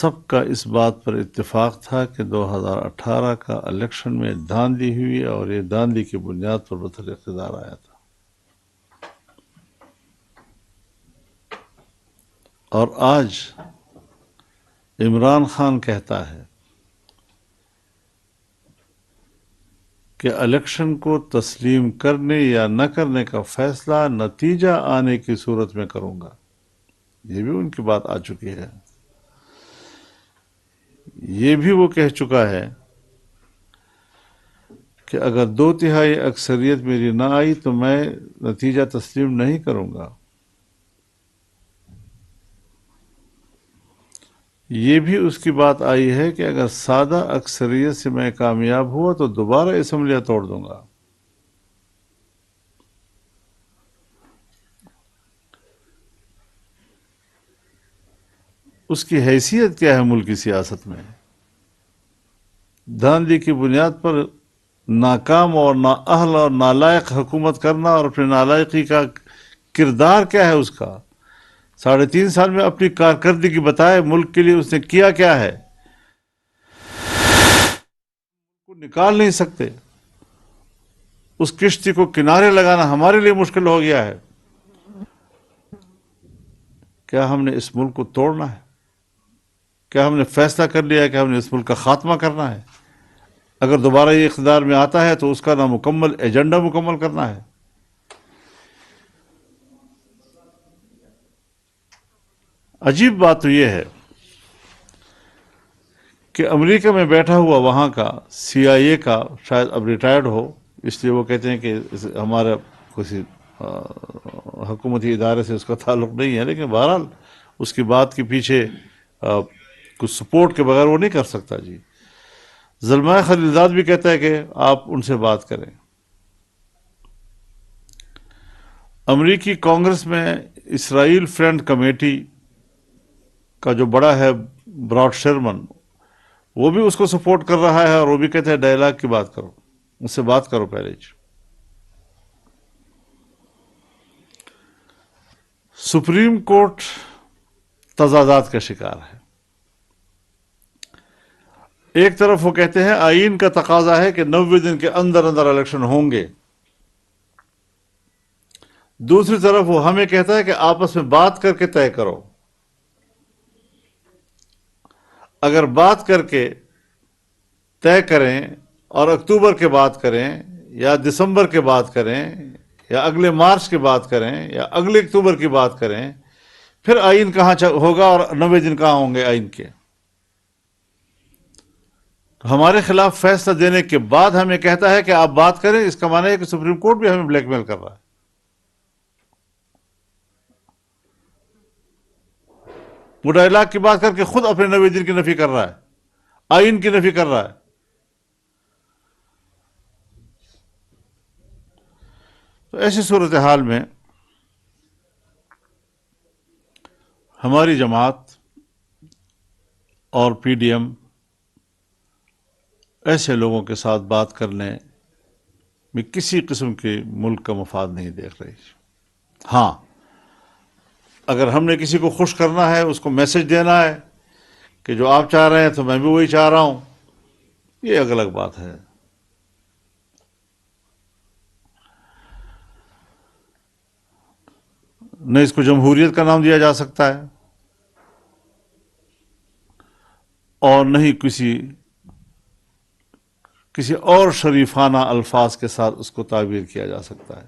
سب کا اس بات پر اتفاق تھا کہ 2018 کا الیکشن میں دھاندلی ہوئی اور یہ دھاندلی کی بنیاد پر بطور اقتدار آیا تھا. اور آج عمران خان کہتا ہے کہ الیکشن کو تسلیم کرنے یا نہ کرنے کا فیصلہ نتیجہ آنے کی صورت میں کروں گا. یہ بھی ان کی بات آ چکی ہے. یہ بھی وہ کہہ چکا ہے کہ اگر 2/3 اکثریت میری نہ آئی تو میں نتیجہ تسلیم نہیں کروں گا. یہ بھی اس کی بات آئی ہے کہ اگر سادہ اکثریت سے میں کامیاب ہوا تو دوبارہ اسمبلیاں توڑ دوں گا. اس کی حیثیت کیا ہے ملک کی سیاست میں؟ دھاندلی کی بنیاد پر ناکام اور نااہل اور نالائق حکومت کرنا، اور اپنی نالائقی کا کردار کیا ہے اس کا؟ 3.5 سال میں اپنی کارکردگی بتائے ملک کے لیے اس نے کیا کیا ہے؟ کو نکال نہیں سکتے. اس کشتی کو کنارے لگانا ہمارے لیے مشکل ہو گیا ہے. کیا ہم نے اس ملک کو توڑنا ہے؟ کیا ہم نے فیصلہ کر لیا ہے کہ ہم نے اس ملک کا خاتمہ کرنا ہے؟ اگر دوبارہ یہ اقتدار میں آتا ہے تو اس کا نامکمل ایجنڈا مکمل کرنا ہے. عجیب بات تو یہ ہے کہ امریکہ میں بیٹھا ہوا وہاں کا سی آئی اے کا، شاید اب ریٹائرڈ ہو، اس لیے وہ کہتے ہیں کہ ہمارا کسی حکومتی ادارے سے اس کا تعلق نہیں ہے، لیکن بہرحال اس کی بات کے پیچھے کچھ سپورٹ کے بغیر وہ نہیں کر سکتا. جی زلمائے خلیلزاد بھی کہتا ہے کہ آپ ان سے بات کریں. امریکی کانگریس میں اسرائیل فرینڈ کمیٹی کا جو بڑا ہے براڈ شرمن، وہ بھی اس کو سپورٹ کر رہا ہے، اور وہ بھی کہتے ہیں ڈائلاگ کی بات کرو، اس سے بات کرو پہلے. سپریم کورٹ تضادات کا شکار ہے. ایک طرف وہ کہتے ہیں آئین کا تقاضا ہے کہ 90 دن کے اندر اندر الیکشن ہوں گے. دوسری طرف وہ ہمیں کہتا ہے کہ آپس میں بات کر کے طے کرو. اگر بات کر کے طے کریں اور اکتوبر کے بعد کریں یا دسمبر کے بعد کریں یا اگلے مارچ کے بعد کریں یا اگلے اکتوبر کی بات کریں، پھر آئین کہاں ہوگا اور 90 دن کہاں ہوں گے آئین کے؟ ہمارے خلاف فیصلہ دینے کے بعد ہمیں کہتا ہے کہ آپ بات کریں. اس کا معنی ہے کہ سپریم کورٹ بھی ہمیں بلیک میل کر رہا ہے. وہ ڈائلاگ کی بات کر کے خود اپنے 90 دن کی نفی کر رہا ہے، آئین کی نفی کر رہا ہے. تو ایسی صورتحال میں ہماری جماعت اور پی ڈی ایم ایسے لوگوں کے ساتھ بات کرنے میں کسی قسم کے ملک کا مفاد نہیں دیکھ رہی. ہاں، اگر ہم نے کسی کو خوش کرنا ہے، اس کو میسج دینا ہے کہ جو آپ چاہ رہے ہیں تو میں بھی وہی چاہ رہا ہوں، یہ الگ الگ بات ہے. نہ اس کو جمہوریت کا نام دیا جا سکتا ہے اور نہ ہی کسی اور شریفانہ الفاظ کے ساتھ اس کو تعبیر کیا جا سکتا ہے.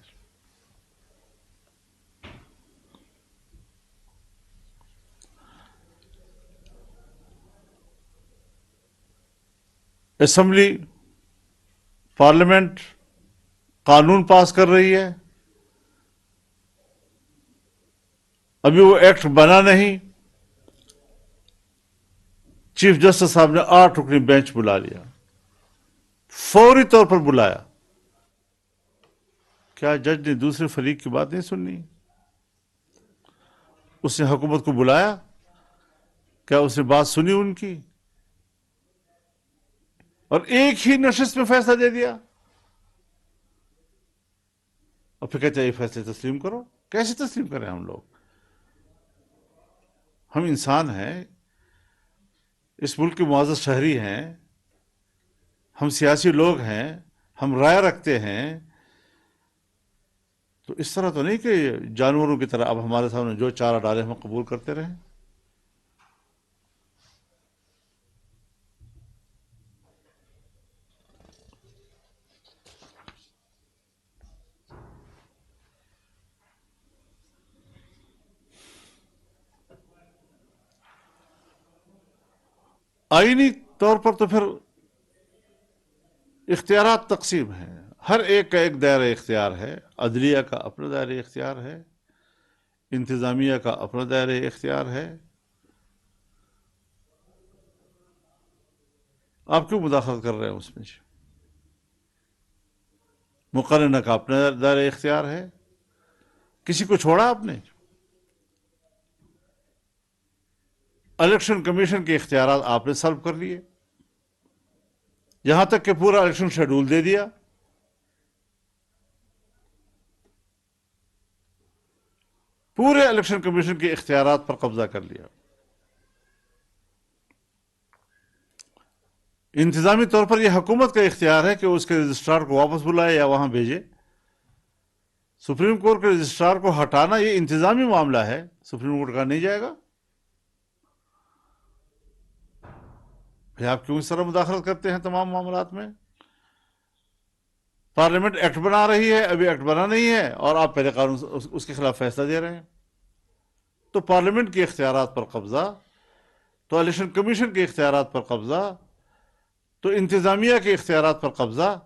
اسمبلی، پارلیمنٹ قانون پاس کر رہی ہے، ابھی وہ ایکٹ بنا نہیں، چیف جسٹس صاحب نے 8 رکنی بینچ بلا لیا، فوری طور پر بلایا. کیا جج نے دوسرے فریق کی بات نہیں سننی؟ اس نے حکومت کو بلایا، کیا اس نے بات سنی ان کی؟ اور ایک ہی نشست میں فیصلہ دے دیا، اور پھر کہتے ہیں یہ فیصلے تسلیم کرو. کیسے تسلیم کریں ہم لوگ؟ ہم انسان ہیں، اس ملک کے معزز شہری ہیں، ہم سیاسی لوگ ہیں، ہم رائے رکھتے ہیں، تو اس طرح تو نہیں کہ جانوروں کی طرح اب ہمارے سامنے جو چارہ ڈالے ہم قبول کرتے رہیں۔ آئینی طور پر تو پھر اختیارات تقسیم ہیں، ہر ایک کا ایک دائرہ اختیار ہے، عدلیہ کا اپنا دائرہ اختیار ہے، انتظامیہ کا اپنا دائرہ اختیار ہے۔ آپ کیوں مداخلت کر رہے ہیں اس میں؟ مقننہ کا اپنا دائرہ اختیار ہے، کسی کو چھوڑا آپ نے؟ الیکشن کمیشن کے اختیارات آپ نے سلب کر لیے، یہاں تک کہ پورا الیکشن شیڈول دے دیا۔ پورے الیکشن کمیشن کے اختیارات پر قبضہ کر لیا۔ انتظامی طور پر یہ حکومت کا اختیار ہے کہ اس کے رجسٹرار کو واپس بلائے یا وہاں بھیجے۔ سپریم کورٹ کے رجسٹرار کو ہٹانا یہ انتظامی معاملہ ہے، سپریم کورٹ کا نہیں جائے گا۔ پھر آپ کیوں اس طرح مداخلت کرتے ہیں تمام معاملات میں؟ پارلیمنٹ ایکٹ بنا رہی ہے، ابھی ایکٹ بنا نہیں ہے، اور آپ پہلے قانون اس کے خلاف فیصلہ دے رہے ہیں۔ تو پارلیمنٹ کے اختیارات پر قبضہ، تو الیکشن کمیشن کے اختیارات پر قبضہ، تو انتظامیہ کے اختیارات پر قبضہ۔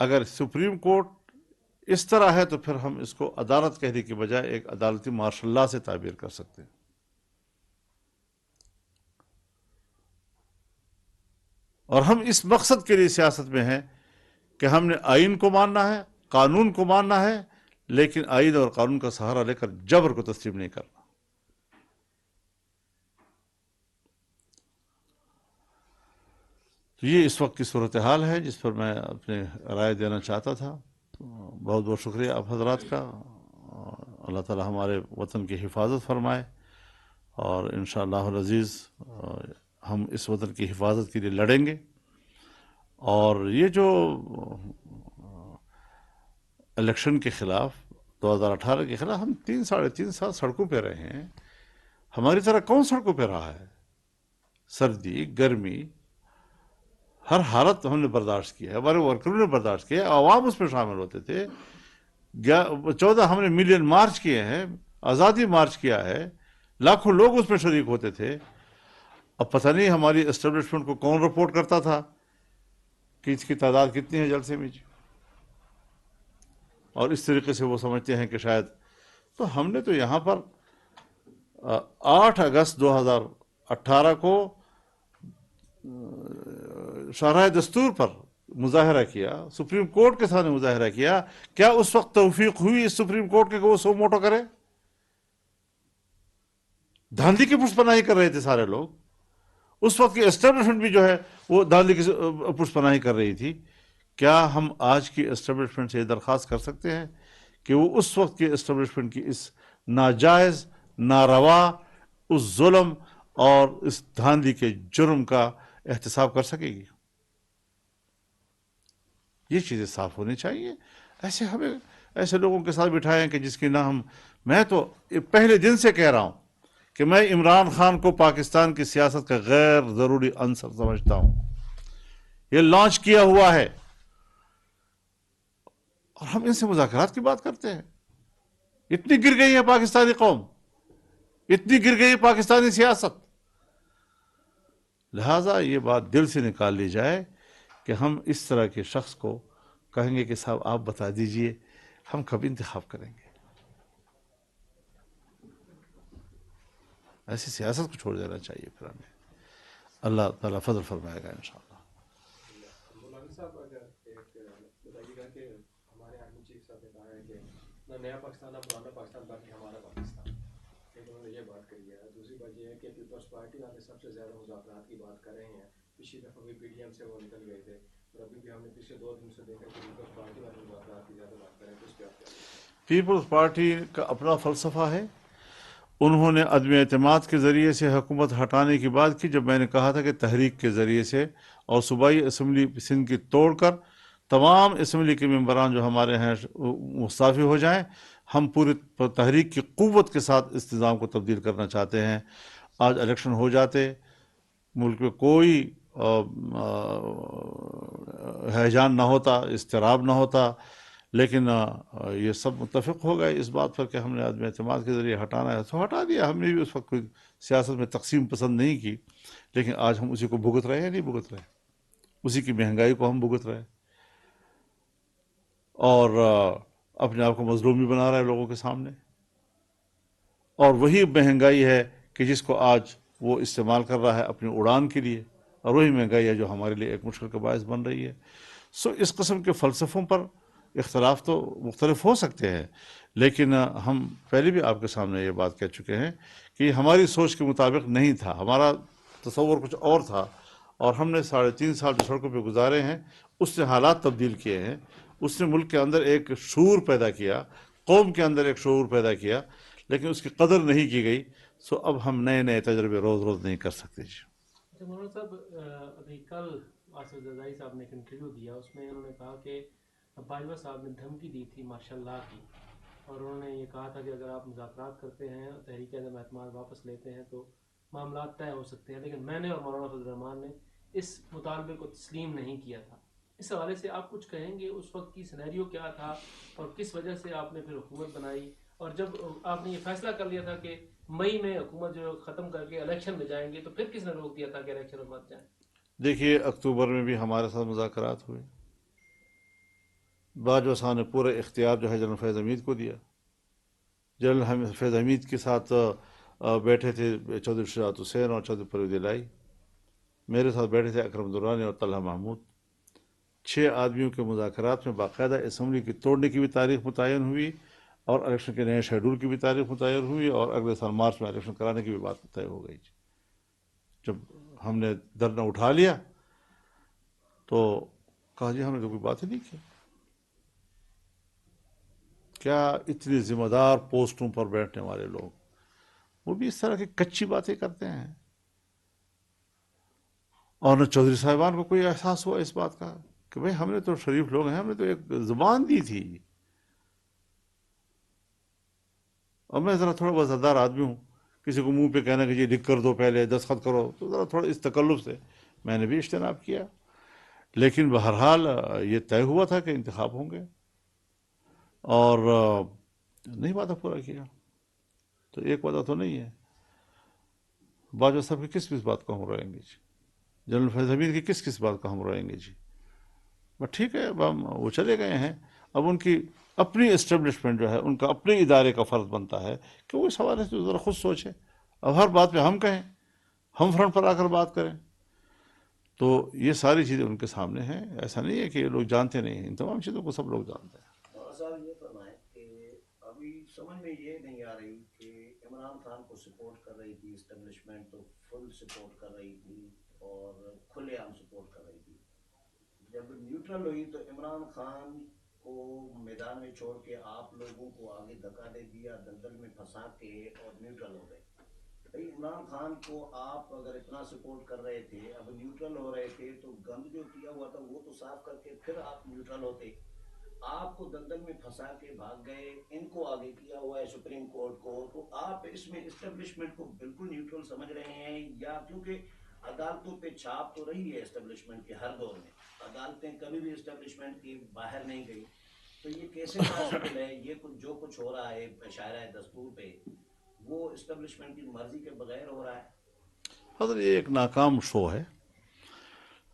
اگر سپریم کورٹ اس طرح ہے تو پھر ہم اس کو عدالت کہنے کی بجائے ایک عدالتی مارشل لا سے تعبیر کر سکتے ہیں۔ اور ہم اس مقصد کے لیے سیاست میں ہیں کہ ہم نے آئین کو ماننا ہے، قانون کو ماننا ہے، لیکن آئین اور قانون کا سہارا لے کر جبر کو تسلیم نہیں کرنا۔ تو یہ اس وقت کی صورتحال ہے جس پر میں اپنے رائے دینا چاہتا تھا۔ بہت بہت شکریہ آپ حضرات کا۔ اللہ تعالی ہمارے وطن کی حفاظت فرمائے، اور انشاءاللہ العزیز ہم اس وطن کی حفاظت کے لیے لڑیں گے۔ اور یہ جو الیکشن کے خلاف، 2018 کے خلاف ہم 3 ساڑھے 3 سال سڑکوں پہ رہے ہیں، ہماری طرح کون سڑکوں پہ رہا ہے؟ سردی، گرمی، ہر حالت ہم نے برداشت کی ہے، ہمارے ورکروں نے برداشت کیا، عوام اس میں شامل ہوتے تھے۔ 14 ہم نے ملین مارچ کیے ہیں، آزادی مارچ کیا ہے، لاکھوں لوگ اس میں شریک ہوتے تھے۔ اب پتہ نہیں ہماری اسٹیبلشمنٹ کو کون رپورٹ کرتا تھا کہ اس کی تعداد کتنی ہے جلسے میں، اور اس طریقے سے وہ سمجھتے ہیں کہ شاید۔ تو ہم نے تو یہاں پر 8 اگست 2018 کو شاہراہ دستور پر مظاہرہ کیا، سپریم کورٹ کے سامنے مظاہرہ کیا۔ کیا اس وقت توفیق ہوئی اس سپریم کورٹ کے کہ وہ سو موٹو کرے؟ دھاندلی کی پشت پناہی کر رہے تھے سارے لوگ۔ اس وقت کی اسٹیبلشمنٹ بھی جو ہے وہ دھاندلی کی پشت پناہی کر رہی تھی۔ کیا ہم آج کی اسٹیبلشمنٹ سے یہ درخواست کر سکتے ہیں کہ وہ اس وقت کی اسٹیبلشمنٹ کی اس ناجائز، ناروا، اس ظلم اور اس دھاندلی کے جرم کا احتساب کر سکے گی؟ یہ چیزیں صاف ہونی چاہیے۔ ایسے لوگوں کے ساتھ بٹھائیں کہ جس کی نہ ہم۔ میں تو پہلے دن سے کہہ رہا ہوں کہ میں عمران خان کو پاکستان کی سیاست کا غیر ضروری عنصر سمجھتا ہوں۔ یہ لانچ کیا ہوا ہے، اور ہم ان سے مذاکرات کی بات کرتے ہیں۔ اتنی گر گئی ہے پاکستانی قوم، اتنی گر گئی ہے پاکستانی سیاست۔ لہٰذا یہ بات دل سے نکال لی جائے کہ ہم اس طرح کے شخص کو کہیں گے کہ صاحب آپ بتا دیجئے ہم کب انتخاب کریں گے۔ ایسی سیاست کو چھوڑ دینا چاہیے پھر ہمیں۔ اللہ تعالیٰ فضل فرمائے گا انشاءاللہ۔ مولانا صاحب، اگر ایک بتائیے گا کہ ہمارے آرمی چیف صاحب نے کہا ہے کہ نہ نیا پاکستان نہ پرانا پاکستان بلکہ ہمارا پاکستان، ایک انہوں نے یہ بات کری ہے۔ دوسری بات یہ ہے کہ پیپلز پارٹی والے سب سے زیادہ مذاکرات کی بات کر رہے ہیں۔ پچھلی دفعہ بھی پی ڈی ایم سے وہ نکل گئے تھے، اور ابھی بھی ہم نے پچھلے 2 دن سے دیکھا کہ پیپلز پارٹی والے مذاکرات کی زیادہ بات کر رہے ہیں۔ کس پہ آپ کیا؟ پیپلز پارٹی کا اپنا فلسفہ ہے، انہوں نے عدم اعتماد کے ذریعے سے حکومت ہٹانے کی بات کی، جب میں نے کہا تھا کہ تحریک کے ذریعے سے اور صوبائی اسمبلی سندھ کی توڑ کر تمام اسمبلی کے ممبران جو ہمارے ہیں مستعفی ہو جائیں، ہم پوری تحریک کی قوت کے ساتھ اس نظام کو تبدیل کرنا چاہتے ہیں۔ آج الیکشن ہو جاتے، ملک میں کوئی ہیجان نہ ہوتا، اضطراب نہ ہوتا، لیکن یہ سب متفق ہو گئے اس بات پر کہ ہم نے عدم اعتماد کے ذریعے ہٹانا ہے، تو ہٹا دیا۔ ہم نے بھی اس وقت کوئی سیاست میں تقسیم پسند نہیں کی، لیکن آج ہم اسی کو بھگت رہے ہیں، نہیں بھگت رہے، اسی کی مہنگائی کو ہم بھگت رہے اور اپنے آپ کو مظلوم بھی بنا رہے ہیں لوگوں کے سامنے۔ اور وہی مہنگائی ہے کہ جس کو آج وہ استعمال کر رہا ہے اپنی اڑان کے لیے، اور وہی مہنگائی ہے جو ہمارے لیے ایک مشکل کا باعث بن رہی ہے۔ اس قسم کے فلسفوں پر اختلاف تو مختلف ہو سکتے ہیں، لیکن ہم پہلے بھی آپ کے سامنے یہ بات کہہ چکے ہیں کہ یہ ہماری سوچ کے مطابق نہیں تھا، ہمارا تصور کچھ اور تھا، اور ہم نے 3.5 سال جو سڑکوں پہ گزارے ہیں اس سے حالات تبدیل کیے ہیں، اس نے ملک کے اندر ایک شعور پیدا کیا، قوم کے اندر ایک شعور پیدا کیا، لیکن اس کی قدر نہیں کی گئی۔ سو اب ہم نئے نئے تجربے روز روز نہیں کر سکتے جی۔ اچھا مولانا صاحب، ابھی کل آصف زرداری صاحب نے ایک انٹرویو دیا، اس میں انہوں نے کہا کہ باجوہ صاحب نے دھمکی دی تھی ماشاء اللہ کی، اور انہوں نے یہ کہا تھا کہ اگر آپ مذاکرات کرتے ہیں، تحریک عدم اعتماد واپس لیتے ہیں تو معاملات طے ہو سکتے ہیں، لیکن میں نے اور مولانا فضل الرحمان نے اس مطالبے کو تسلیم نہیں کیا تھا۔ اس حوالے سے آپ کچھ کہیں گے، اس وقت کی سینیریو کیا تھا اور کس وجہ سے آپ نے پھر حکومت بنائی، اور جب آپ نے یہ فیصلہ کر لیا تھا کہ مئی میں حکومت جو ختم کر کے الیکشن میں جائیں گے، تو پھر کس نے روک دیا تھا کہ الیکشن میں مت جائیں؟ دیکھیے، اکتوبر میں بھی ہمارے ساتھ مذاکرات ہوئے، باجوہ صاحب نے پورے اختیار جو ہے جنرل فیض حمید کو دیا۔ جنرل فیض حمید کے ساتھ بیٹھے تھے چودھری شجاعت حسین اور چودھری پرویز الہی، میرے ساتھ بیٹھے تھے اکرم درانی اور طلحہ محمود۔ 6 آدمیوں کے مذاکرات میں باقاعدہ اسمبلی کی توڑنے کی بھی تاریخ متعین ہوئی، اور الیکشن کے نئے شیڈول کی بھی تاریخ متعین ہوئی، اور اگلے سال مارچ میں الیکشن کرانے کی بھی بات طے ہو گئی۔ جب ہم نے دھرنا اٹھا لیا تو کہا جی ہم نے تو کوئی بات ہی نہیں کی، کیا اتنی ذمہ دار پوسٹوں پر بیٹھنے والے لوگ وہ بھی اس طرح کی کچی باتیں کرتے ہیں؟ اور نہ چودھری صاحبان کو کوئی احساس ہوا اس بات کا کہ بھئی ہم نے تو شریف لوگ ہیں، ہم نے تو ایک زبان دی تھی، اور میں ذرا تھوڑا وزردار آدمی ہوں، کسی کو منہ پہ کہنا کہ جی لکھ کر دو، پہلے دستخط کرو، تو ذرا تھوڑا اس تکلف سے میں نے بھی اجتناب کیا۔ لیکن بہرحال یہ طے ہوا تھا کہ انتخاب ہوں گے، اور نہیں وعدہ پورا کیا، تو ایک وعدہ تو نہیں ہے۔ باجوہ صاحب کی کس بات کو ہم روئیں گے جی؟ جنرل فیض حمید کی کس بات کو ہم روئیں گے جی؟ بس ٹھیک ہے، اب وہ چلے گئے ہیں، اب ان کی اپنی اسٹیبلشمنٹ جو ہے، ان کا اپنے ادارے کا فرض بنتا ہے کہ وہ اس حوالے سے ذرا خود سوچے، اب ہر بات پہ ہم کہیں، ہم فرنٹ پر آ کر بات کریں، تو یہ ساری چیزیں ان کے سامنے ہیں۔ ایسا نہیں ہے کہ یہ لوگ جانتے نہیں ہیں، ان تمام چیزوں کو سب لوگ جانتے ہیں۔ صاحب یہ فرمائیں کہ ابھی سمجھ میں یہ نہیں آ رہی کہ عمران خان کو سپورٹ کر رہی تھی اسٹیبلشمنٹ، تو فل سپورٹ کر رہی تھی اور کھلے عام سپورٹ کر رہی تھی، جب نیوٹرل ہوئی تو عمران خان کو میدان میں چھوڑ کے آپ لوگوں کو آگے دھکا دے دیا، دلدل میں پھنسا کے، اور نیوٹرل ہو گئے۔ بھائی عمران خان کو آپ اگر اتنا سپورٹ کر رہے تھے، اب نیوٹرل ہو رہے تھے، تو گند جو کیا ہوا تھا وہ تو صاف کر کے پھر آپ نیوٹرل ہوتے۔ آپ کو دلدل میں پھنسا کے بھاگ گئے، ان کو آگے کیا ہوا ہے سپریم کورٹ کو، تو آپ اس میں اسٹیبلشمنٹ کو بالکل نیوٹرل سمجھ رہے ہیں؟ یا کیونکہ عدالتوں پہ چھاپ تو رہی ہے اسٹیبلشمنٹ کی ہر دور میں، عدالتیں کبھی بھی اسٹیبلشمنٹ کی باہر نہیں گئی، تو یہ کیسے پاسبل ہے؟ یہ جو کچھ ہو رہا ہے شاعرہ دستور پہ، وہ اسٹیبلشمنٹ کی مرضی کے بغیر ہو رہا ہے؟ حضرت یہ ایک ناکام شو ہے،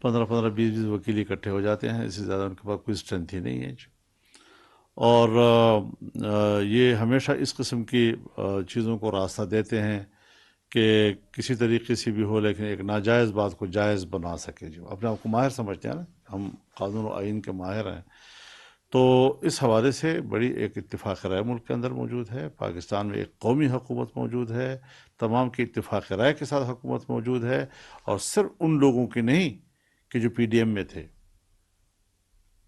15 20 وکیل اکٹھے ہو جاتے ہیں، اس سے زیادہ ان کے پاس کوئی اسٹرینتھ ہی نہیں ہے، اور یہ ہمیشہ اس قسم کی چیزوں کو راستہ دیتے ہیں کہ کسی طریقے سے بھی ہو، لیکن ایک ناجائز بات کو جائز بنا سکے، جو اپنے آپ کو ماہر سمجھتے ہیں نا، ہم قانون و آئین کے ماہر ہیں، تو اس حوالے سے بڑی ایک اتفاق رائے ملک کے اندر موجود ہے، پاکستان میں ایک قومی حکومت موجود ہے، تمام کی اتفاق رائے کے ساتھ حکومت موجود ہے، اور صرف ان لوگوں کی نہیں کہ جو پی ڈی ایم میں تھے،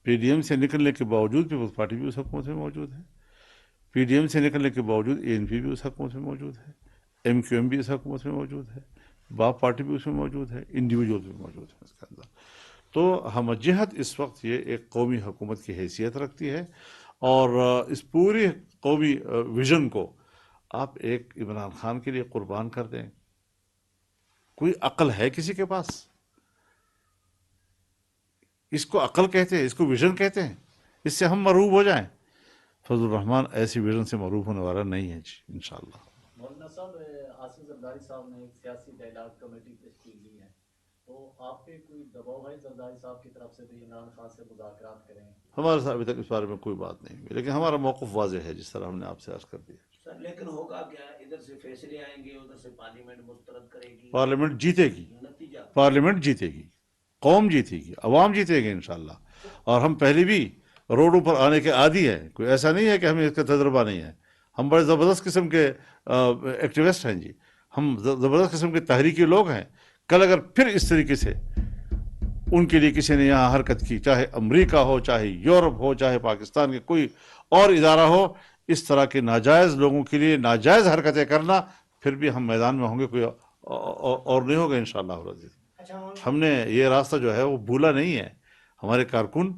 پی ڈی ایم سے نکلنے کے باوجود پیپلز پارٹی بھی اس حکومت میں موجود ہے، پی ڈی ایم سے نکلنے کے باوجود اے این پی بھی اس حکومت میں موجود ہے، MQM بھی اس حکومت میں موجود ہے, باپ پارٹی بھی اس میں موجود ہے, انڈیویجول بھی موجود ہے اس کے اندر. تو ہم جہت اس وقت یہ ایک قومی حکومت کی حیثیت رکھتی ہے, اور اس پوری قومی ویژن کو آپ ایک عمران خان کے لیے قربان کر دیں. کوئی عقل ہے کسی کے پاس؟ اس کو عقل کہتے ہیں, اس کو ویژن کہتے ہیں, اس سے ہم مروب ہو جائیں؟ فضل الرحمان ایسی ویژن سے مروب ہونے والا نہیں ہے جی, انشاءاللہ. مولانا صاحب، آصف زرداری صاحب نے ایک سیاسی ڈائلاگ کمیٹی تشکیل دی ہے، تو آپ پہ کوئی دباؤ ہے زرداری صاحب کی طرف سے بھی عمران خان سے مذاکرات کریں؟ ہمارے ساتھ ابھی تک اس بارے میں کوئی بات نہیں ہوئی, لیکن ہمارا موقف واضح ہے جس طرح ہم نے آپ سے عرض کر دیا. سر لیکن ہوگا کیا؟ ادھر سے فیصلے آئیں گے, ادھر سے پارلیمنٹ مسترد کرے گی, پارلیمنٹ جیتے گی, نتیجہ پارلیمنٹ جیتے گی, قوم جیتے گی, عوام جیتے گی انشاءاللہ. اور ہم پہلے بھی روڈوں پر آنے کے عادی ہیں, کوئی ایسا نہیں ہے کہ ہمیں اس کا تجربہ نہیں ہے. ہم بڑے زبردست قسم کے ایکٹیوسٹ ہیں جی, ہم زبردست قسم کے تحریکی لوگ ہیں. کل اگر پھر اس طریقے سے ان کے لیے کسی نے یہاں حرکت کی, چاہے امریکہ ہو, چاہے یورپ ہو, چاہے پاکستان کے کوئی اور ادارہ ہو, اس طرح کے ناجائز لوگوں کے لیے ناجائز حرکتیں کرنا, پھر بھی ہم میدان میں ہوں گے, کوئی اور نہیں ہوگا انشاءاللہ العزیز. ہم نے یہ راستہ جو ہے وہ بھولا نہیں ہے. ہمارے کارکن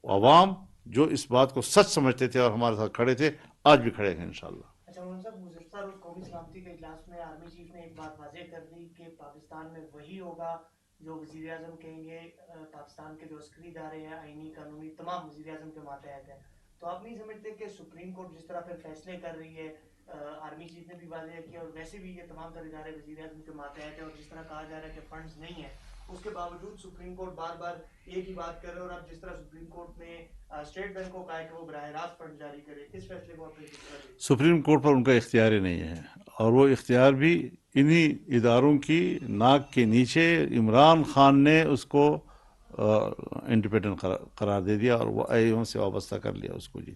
عوام جو اس بات کو سچ سمجھتے تھے اور ہمارے ساتھ کھڑے تھے, آج بھی کھڑے ہیں انشاءاللہ. اچھا مولانا صاحب، گزشتہ روز قومی سلامتی کے اجلاس میں آرمی چیف نے ایک بات واضح کر دی کہ پاکستان میں وہی ہوگا جو وزیر اعظم کہیں گے. پاکستان کے جو عسکری ادارے ہیں, آئینی قانونی تمام وزیر اعظم کے ماتحت ہیں. تو آپ نہیں سمجھتے کہ سپریم کورٹ جس طرح پھر فیصلے کر رہی ہے, آرمی چیف نے بھی واضح کیا, اور ویسے بھی یہ تمام تر ادارے وزیر اعظم کے ماتحت ہیں, اور جس طرح کہا جا رہا ہے کہ فنڈز نہیں ہیں, اس کے باوجود سپریم کورٹ بار بار ایک ہی بات کر رہے ہیں, اور اب جس طرح سپریم کورٹ نے اسٹیٹ بینک کو کہا ہے کہ وہ براہ راست فنڈ جاری کرے, اس فیصلے کو آپ سپریم کورٹ پر ان کا اختیار ہی نہیں ہے, اور وہ اختیار بھی انہی اداروں کی ناک کے نیچے عمران خان نے اس کو انڈیپینڈنٹ قرار دے دیا, اور وہ IMF سے وابستہ کر لیا اس کو. جی,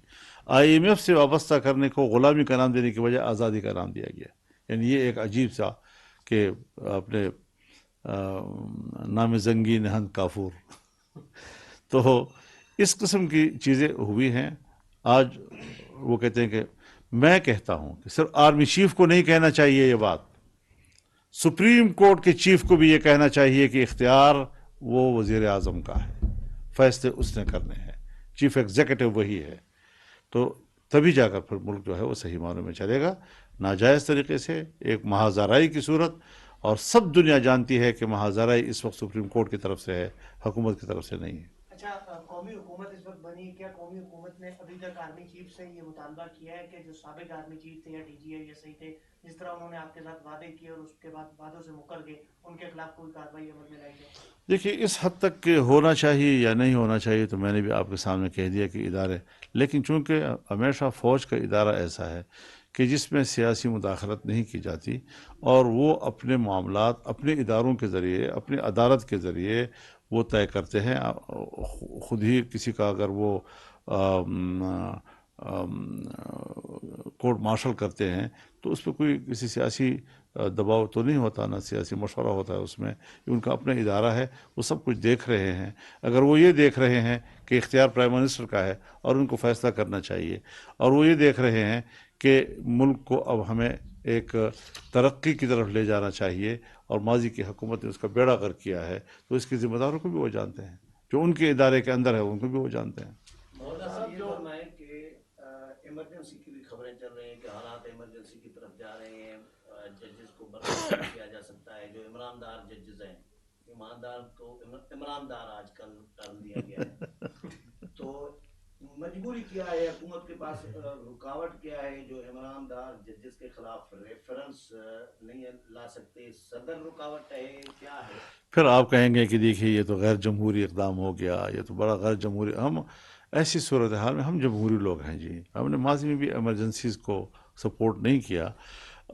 IMF سے وابستہ کرنے کو غلامی کا نام دینے کی وجہ آزادی کا نام دیا گیا. یعنی یہ ایک عجیب سا کہ اپنے نام زنگی نہند کافور. تو اس قسم کی چیزیں ہوئی ہیں. آج وہ کہتے ہیں کہ میں کہتا ہوں کہ صرف آرمی چیف کو نہیں کہنا چاہیے یہ بات, سپریم کورٹ کے چیف کو بھی یہ کہنا چاہیے کہ اختیار وہ وزیر اعظم کا ہے, فیصلے اس نے کرنے ہیں, چیف ایگزیکٹو وہی ہے. تو تبھی جا کر پھر ملک جو ہے وہ صحیح معنوں میں چلے گا. ناجائز طریقے سے ایک مہازارائی کی صورت, اور سب دنیا جانتی ہے کہ مہازارائی اس وقت سپریم کورٹ کی طرف سے ہے, حکومت کی طرف سے نہیں ہے. اچھا، قومی حکومت اس وقت بنی, کیا قومی حکومت نے ابھی تک آرمی چیف سے یہ مطالبہ کیا ہے کہ جو سابق آرمی چیف تھے یا DGI یا صحیح تھے, جس طرح انہوں نے آپ کے ساتھ وعدے کیے اور اس کے بعد وعدوں سے مکر گئے, ان کے خلاف کوئی کارروائی عمل میں لائی جائے؟ دیکھیے, اس حد تک کہ ہونا چاہیے یا نہیں ہونا چاہیے تو میں نے بھی آپ کے سامنے کہہ دیا کہ ادارے, لیکن چونکہ ہمیشہ فوج کا ادارہ ایسا ہے کہ جس میں سیاسی مداخلت نہیں کی جاتی, اور وہ اپنے معاملات اپنے اداروں کے ذریعے, اپنی عدالت کے ذریعے وہ طے کرتے ہیں. خود ہی کسی کا اگر وہ کورٹ مارشل کرتے ہیں تو اس پہ کوئی کسی سیاسی دباؤ تو نہیں ہوتا, نہ سیاسی مشورہ ہوتا ہے اس میں. ان کا اپنا ادارہ ہے, وہ سب کچھ دیکھ رہے ہیں. اگر وہ یہ دیکھ رہے ہیں کہ اختیار پرائم منسٹر کا ہے اور ان کو فیصلہ کرنا چاہیے, اور وہ یہ دیکھ رہے ہیں کہ ملک کو اب ہمیں ایک ترقی کی طرف لے جانا چاہیے, اور ماضی کی حکومت نے اس کا بیڑا غرق کیا ہے, تو اس کے ذمہ داروں کو بھی وہ جانتے ہیں, جو ان کے ادارے کے اندر ہے ان کو بھی وہ جانتے ہیں. مولانا صاحب، یہ جو فرمائیں کہ ایمرجنسی کی بھی خبریں چل رہی ہیں کہ حالات ایمرجنسی کی طرف جا رہے ہیں, ججز کو برخاست کیا جا سکتا ہے, جو عمران دار ججز ہیں. ایماندار تو عمران دار آج کل ٹرم دیا گیا ہے. تو مجبوری کیا ہے حکومت کے پاس, رکاوٹ کیا ہے جو عمران دار ججز کے خلاف ریفرنس نہیں لا سکتے؟ صدر رکاوٹ ہے, کیا ہے؟ پھر آپ کہیں گے کہ دیکھیے یہ تو غیر جمہوری اقدام ہو گیا, یہ تو بڑا غیر جمہوری. ہم ایسی صورتحال میں ہم جمہوری لوگ ہیں جی, ہم نے ماضی میں بھی ایمرجنسیز کو سپورٹ نہیں کیا.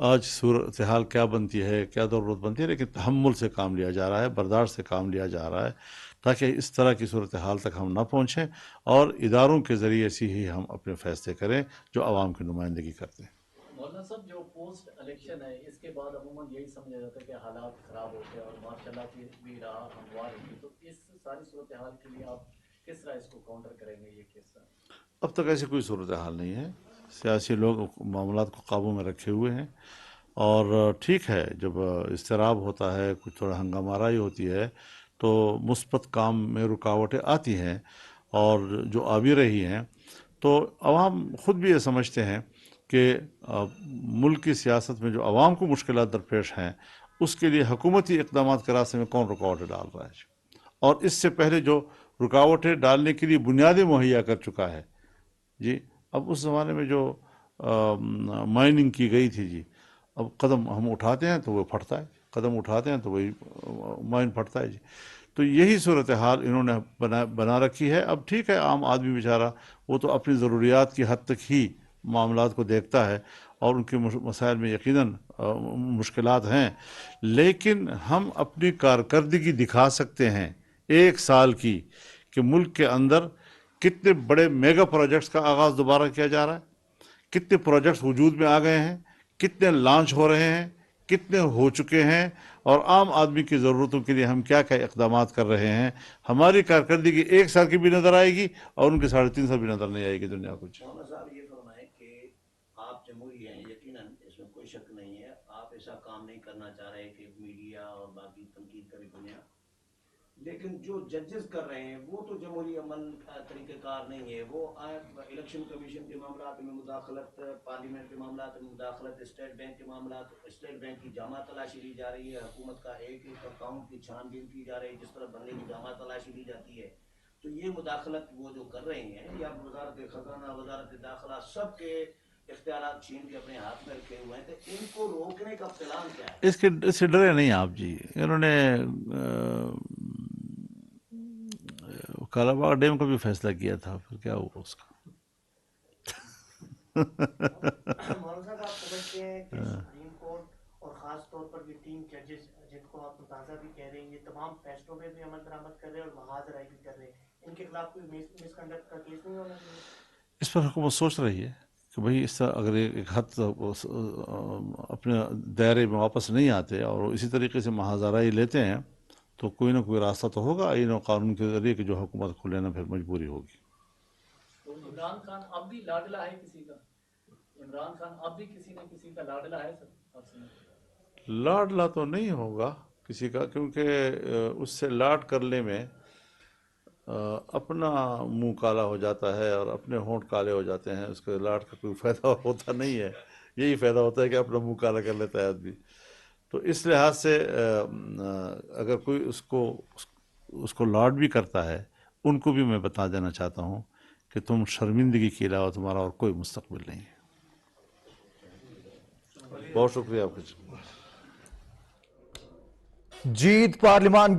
آج صورتحال کیا بنتی ہے, کیا ضرورت بنتی ہے, لیکن تحمل سے کام لیا جا رہا ہے, برداشت سے کام لیا جا رہا ہے, تاکہ اس طرح کی صورتحال تک ہم نہ پہنچیں, اور اداروں کے ذریعے سے ہی ہم اپنے فیصلے کریں جو عوام کی نمائندگی کرتے ہیں. مولانا صاحب، جو پوسٹ الیکشن ہے اس کے بعد عموماً یہی سمجھا جاتا ہے کہ حالات خراب ہوتے ہیں اور ماشاءاللہ بھی رہا ہموار ہوئی, تو اس ساری صورتحال کے لیے آپ کس طرح اس کو کاؤنٹر کریں گے؟ یہ کس طرح؟ اب تک ایسی کوئی صورتحال نہیں ہے. سیاسی لوگ معاملات کو قابو میں رکھے ہوئے ہیں, اور ٹھیک ہے جب اضطراب ہوتا ہے، کچھ تھوڑا ہنگامہ آرائی ہوتی ہے تو مثبت کام میں رکاوٹیں آتی ہیں، اور جو آ بھی رہی ہیں تو عوام خود بھی یہ سمجھتے ہیں کہ ملک کی سیاست میں جو عوام کو مشکلات درپیش ہیں اس کے لیے حکومتی اقدامات کے راستے میں کون رکاوٹیں ڈال رہا ہے، اور اس سے پہلے جو رکاوٹیں ڈالنے کے لیے بنیادیں مہیا کر چکا ہے جی۔ اب اس زمانے میں جو مائننگ کی گئی تھی جی، اب قدم ہم اٹھاتے ہیں تو وہ پھٹتا ہے، قدم اٹھاتے ہیں تو وہی مائن پھٹتا ہے جی۔ تو یہی صورتحال انہوں نے بنا رکھی ہے۔ اب ٹھیک ہے، عام آدمی بیچارہ وہ تو اپنی ضروریات کی حد تک ہی معاملات کو دیکھتا ہے، اور ان کے مسائل میں یقیناً مشکلات ہیں، لیکن ہم اپنی کارکردگی دکھا سکتے ہیں 1 سال کی، کہ ملک کے اندر کتنے بڑے میگا پروجیکٹس کا آغاز دوبارہ کیا جا رہا ہے، کتنے پروجیکٹس وجود میں آ گئے ہیں، کتنے لانچ ہو رہے ہیں، کتنے ہو چکے ہیں، اور عام آدمی کی ضرورتوں کے لیے ہم کیا کیا اقدامات کر رہے ہیں۔ ہماری کارکردگی 1 سال کی بھی نظر آئے گی اور ان کے 3.5 سال بھی نظر نہیں آئے گی دنیا کو۔ محمد صاحب یہ فرمائیں کہ آپ جمہوری ہیں، یقیناً اس میں کوئی شک نہیں ہے، آپ ایسا کام نہیں کرنا چاہ رہے کہ میڈیا اور باقی تنقید کا بھی بنیا، لیکن جو ججز کر رہے ہیں وہ تو جمہوری عمل طریقہ کار نہیں ہے، وہ الیکشن کمیشن کے معاملات میں مداخلت، پارلیمنٹ کے معاملات میں مداخلت، اسٹیٹ بینک کے معاملات، اسٹیٹ بینک کی جامع تلاشی لی جا رہی ہے، حکومت کا ایک ایک اکاؤنٹ کی چھان بین کی جا رہی ہے، جس طرح بندے کی جامع تلاشی لی جاتی ہے۔ تو یہ مداخلت وہ جو کر رہے ہیں، یا وزارت خزانہ، وزارت داخلہ، سب کے اختیارات چھین کے اپنے ہاتھ میں رکھے ہوئے ہیں، تو ان کو روکنے کا پلان کیا ہے؟ اس سے ڈرے نہیں آپ جی، انہوں نے کالا باغ ڈیم کا بھی فیصلہ کیا تھا، پھر کیا ہوا اس کا؟ مولانا صاحب آپ سمجھتے ہیں کہ سپریم کورٹ اور خاص طور پر یہ 3 ججز جن کو آپ متنازع بھی کہہ رہے ہیں، یہ تمام فیصلوں میں بھی عمل درآمد کر رہے ہیں اور محاذ رائے بھی کر رہے ہیں، ان کے خلاف کوئی مس کنڈکٹ کا کیس نہیں ہونا چاہیے؟ اس پر حکومت سوچ رہی ہے کہ بھئی اس طرح اگر ایک حد اپنے دائرے میں واپس نہیں آتے اور اسی طریقے سے محاذ آرائی لیتے ہیں تو کوئی نہ کوئی راستہ تو ہوگا آئین و قانون کے ذریعے کہ جو حکومت کو لینا پھر مجبوری ہوگی۔ تو عمران خان اب بھی لاڈلا ہے کسی کا؟ عمران خان اب بھی کسی نہ کسی کا لاڈلا ہے سر آپ سے؟ لاڈلا تو نہیں ہوگا کسی کا، کیونکہ اس سے لاڈ کرنے میں اپنا منہ کالا ہو جاتا ہے اور اپنے ہونٹ کالے ہو جاتے ہیں، اس کے لاڈ کا کوئی فائدہ ہوتا نہیں ہے، یہی فائدہ ہوتا ہے کہ اپنا منہ کالا کر لیتا ہے آدمی۔ تو اس لحاظ سے اگر کوئی اس کو لاڈ بھی کرتا ہے، ان کو بھی میں بتا دینا چاہتا ہوں کہ تم شرمندگی کے علاوہ تمہارا اور کوئی مستقبل نہیں ہے۔ بہت شکریہ آپ کا۔ جیت پارلیمان